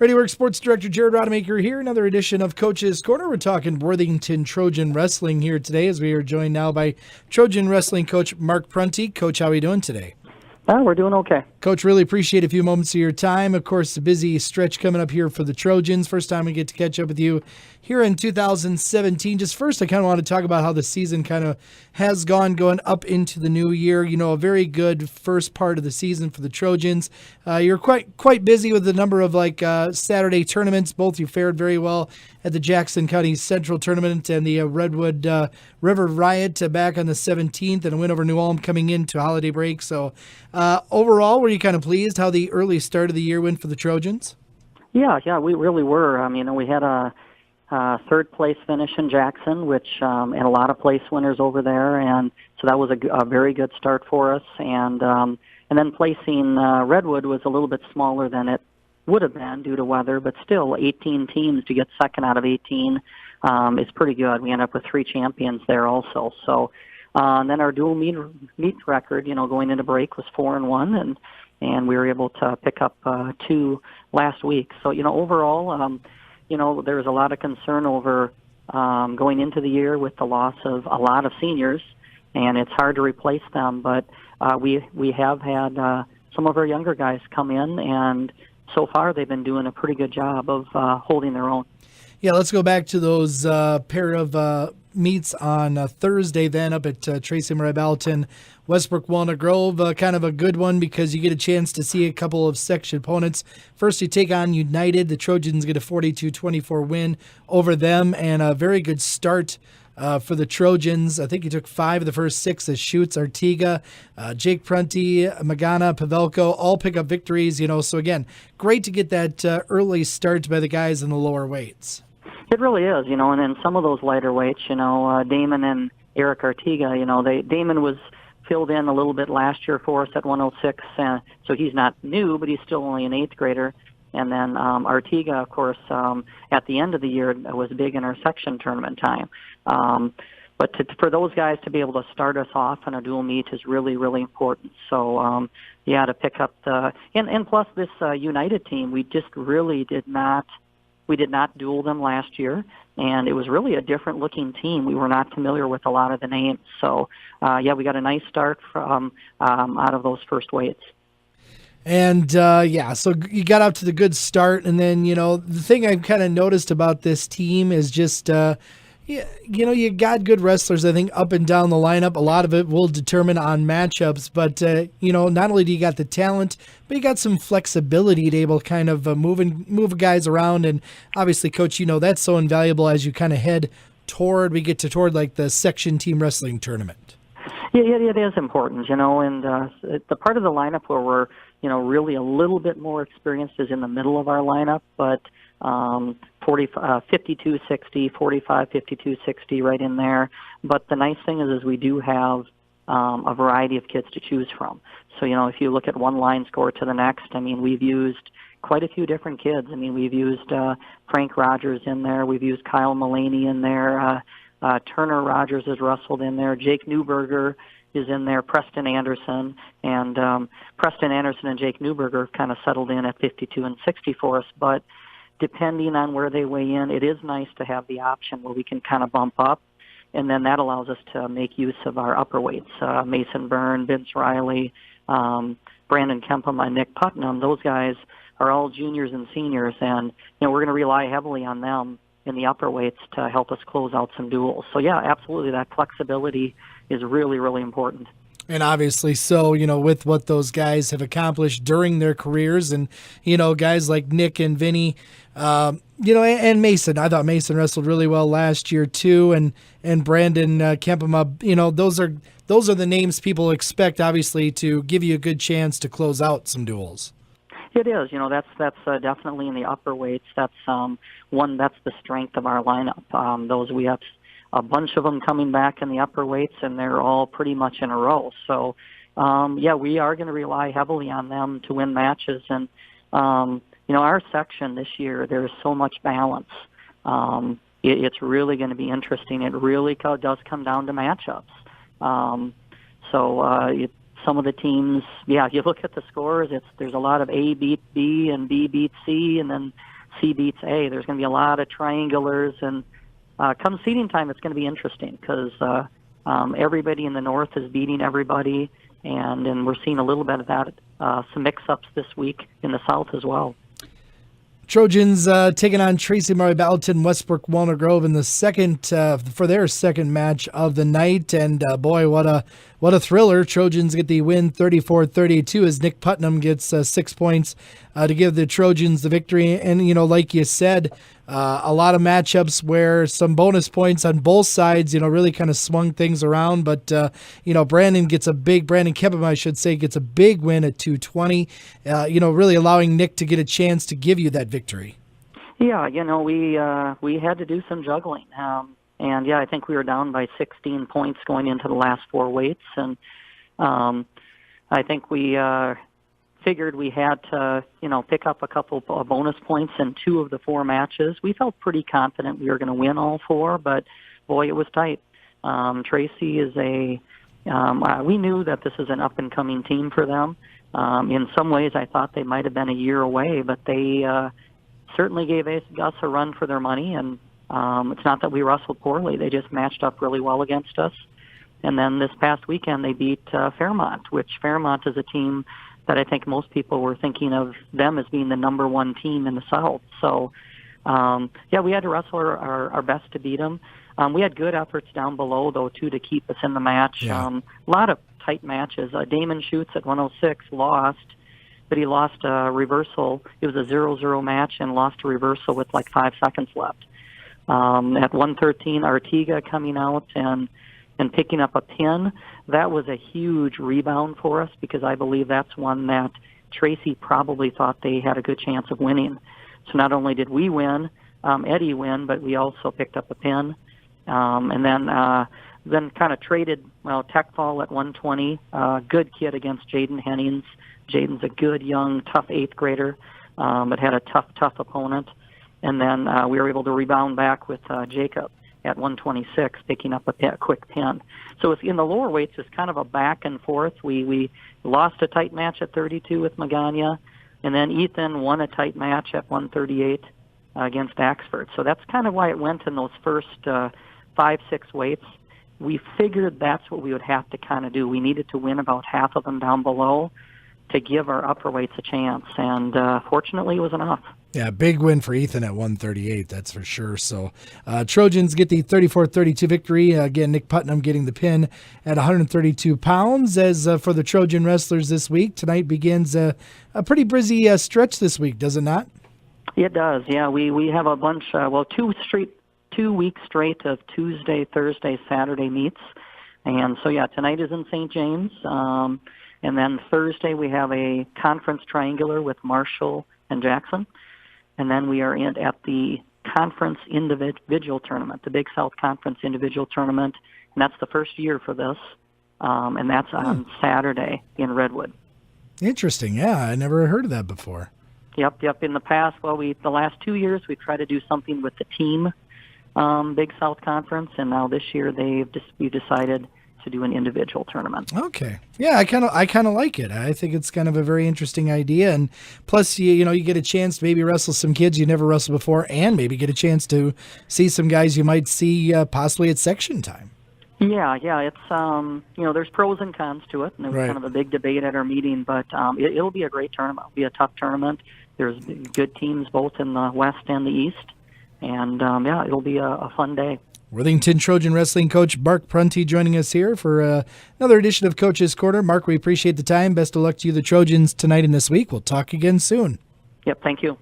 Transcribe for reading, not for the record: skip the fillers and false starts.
RadioWorks Sports Director Jared Rademacher here. Another edition of Coach's Corner. We're talking Worthington Trojan Wrestling here today as we are joined now by Trojan Wrestling coach Mark Prunty. Coach, how are you doing today? We're doing okay. Coach, really appreciate a few moments of your time. Of course, a busy stretch coming up here for the Trojans. First time we get to catch up with you here in 2017. Just first, I kind of want to talk about how the season kind of has going up into the new year. You know, a very good first part of the season for the Trojans. You're quite busy with the number of Saturday tournaments. Both you fared very well at the Jackson County Central Tournament and the Redwood River Riot back on the 17th, and a win over New Ulm coming into holiday break. So overall, were you kind of pleased how the early start of the year went for the Trojans? Yeah, we really were. We had a third place finish in Jackson, which and a lot of place winners over there, and so that was a very good start for us. And then placing Redwood was a little bit smaller than it would have been due to weather, but still 18 teams to get second out of 18 is pretty good. We end up with 3 champions there also. So then our dual meet record, going into break was 4-1, and we were able to pick up 2 last week. So overall, there was a lot of concern over going into the year with the loss of a lot of seniors, and it's hard to replace them. But we have had some of our younger guys come in, and so far they've been doing a pretty good job of holding their own. Yeah, let's go back to those pair of meets on Thursday then up at Tracy Murray Ballton, Westbrook Walnut Grove. Kind of a good one because you get a chance to see a couple of section opponents. First, you take on United. The Trojans get a 42-24 win over them, and a very good start for the Trojans. I think you took 5 of the first 6 as shoots. Artiga, Jake Prunty, Magana, Pavelko, all pick up victories. So again, great to get that early start by the guys in the lower weights. It really is, and then some of those lighter weights, Damon and Eric Artiga, Damon was filled in a little bit last year for us at 106, so he's not new, but he's still only an 8th grader. And then Artiga, of course, at the end of the year was big in our section tournament time. But for those guys to be able to start us off on a dual meet is really, really important. So, to pick up and plus this United team, we just really did not duel them last year, and it was really a different looking team. We were not familiar with a lot of the names. So, we got a nice start from out of those first weights. And, so you got out to the good start, and then, the thing I've kind of noticed about this team is just, you got good wrestlers, I think, up and down the lineup. A lot of it will determine on matchups, but, not only do you got the talent, but you got some flexibility to able kind of move guys around. And obviously, Coach, that's so invaluable as you kind of we get toward like the section team wrestling tournament. Yeah, it is important, and the part of the lineup where we're, really a little bit more experienced is in the middle of our lineup, but 52-60, 45-52-60 right in there. But the nice thing is we do have a variety of kids to choose from. So, if you look at one line score to the next, we've used quite a few different kids. We've used Frank Rogers in there. We've used Kyle Mullaney in there. Turner Rogers is wrestled in there. Jake Newberger is in there. Preston Anderson. And Preston Anderson and Jake Newberger kind of settled in at 52 and 60 for us. But depending on where they weigh in, it is nice to have the option where we can kind of bump up. And then that allows us to make use of our upper weights. Mason Byrne, Vince Riley, Brandon Kempema, and Nick Putnam. Those guys are all juniors and seniors. And, we're going to rely heavily on them in the upper weights to help us close out some duels. So, yeah, absolutely, that flexibility is really, really important. And obviously so, with what those guys have accomplished during their careers and, guys like Nick and Vinny, and Mason. I thought Mason wrestled really well last year too. And Brandon Kempema, those are the names people expect, obviously, to give you a good chance to close out some duels. It is, that's definitely in the upper weights. That's that's the strength of our lineup. We have a bunch of them coming back in the upper weights, and they're all pretty much in a row. So, we are going to rely heavily on them to win matches. And, our section this year, there's so much balance. It's really going to be interesting. It really does come down to matchups. Some of the teams, if you look at the scores, there's a lot of A beat B and B beat C, and then C beats A. There's going to be a lot of triangulars, and come seeding time, it's going to be interesting because everybody in the north is beating everybody, and we're seeing a little bit of that, some mix-ups this week in the south as well. Trojans taking on Tracy Murray Battleton, Westbrook Walnut Grove in the second for their second match of the night, and boy, what a thriller! Trojans get the win, 34-32, as Nick Putnam gets 6 points to give the Trojans the victory. And like you said, a lot of matchups where some bonus points on both sides, really kind of swung things around. But Brandon Kepem, I should say, gets a big win at 220. Really allowing Nick to get a chance to give you that victory. Yeah, we had to do some juggling. And, yeah, I think we were down by 16 points going into the last four weights. And I think we figured we had to, pick up a couple of bonus points in two of the four matches. We felt pretty confident we were going to win all four, but, boy, it was tight. Tracy is we knew that this is an up-and-coming team for them. In some ways, I thought they might have been a year away, but they certainly gave us a run for their money, and it's not that we wrestled poorly. They just matched up really well against us. And then this past weekend, they beat Fairmont, which Fairmont is a team that I think most people were thinking of them as being the number one team in the South. So, we had to wrestle our best to beat them. We had good efforts down below, though, too, to keep us in the match. Yeah. A lot of tight matches. Damon Schutz at 106 lost, but he lost a reversal. It was a 0-0 match and lost a reversal with like 5 seconds left. At 113, Artiga coming out and picking up a pin. That was a huge rebound for us because I believe that's one that Tracy probably thought they had a good chance of winning. So not only did we win, Eddie win, but we also picked up a pin. And then kind of traded, Tech Fall at 120. Good kid against Jaden Hennings. Jaden's a good, young, tough 8th grader, but had a tough opponent. And then we were able to rebound back with Jacob at 126, picking up a quick pin. So it's in the lower weights, it's kind of a back and forth. We lost a tight match at 32 with Magana, and then Ethan won a tight match at 138 against Axford. So that's kind of why it went in those first 5-6 weights. We figured that's what we would have to kind of do. We needed to win about half of them down below to give our upper weights a chance, and fortunately it was enough. Yeah, big win for Ethan at 138, that's for sure. So Trojans get the 34-32 victory. Again, Nick Putnam getting the pin at 132 pounds. As for the Trojan wrestlers this week, tonight begins a pretty busy stretch this week, does it not? It does, yeah. We have a bunch, 2 weeks straight of Tuesday, Thursday, Saturday meets. And so, yeah, tonight is in St. James. And then Thursday we have a conference triangular with Marshall and Jackson. And then we are at the conference individual tournament, the Big South Conference individual tournament. And that's the first year for this. And that's on Saturday in Redwood. Interesting. Yeah, I never heard of that before. Yep. In the past, the last 2 years, we've tried to do something with the team Big South Conference. And now this year we've decided to do an individual tournament. Okay. Yeah, I kind of like it. I think it's kind of a very interesting idea, and plus you get a chance to maybe wrestle some kids you never wrestled before, and maybe get a chance to see some guys you might see possibly at section time. Yeah, it's there's pros and cons to it, and there was kind of a big debate at our meeting, but it'll be a great tournament. It'll be a tough tournament. There's good teams both in the West and the East, and it'll be a fun day. Worthington Trojan Wrestling coach Mark Prunty joining us here for another edition of Coach's Corner. Mark, we appreciate the time. Best of luck to you, the Trojans, tonight and this week. We'll talk again soon. Yep, thank you.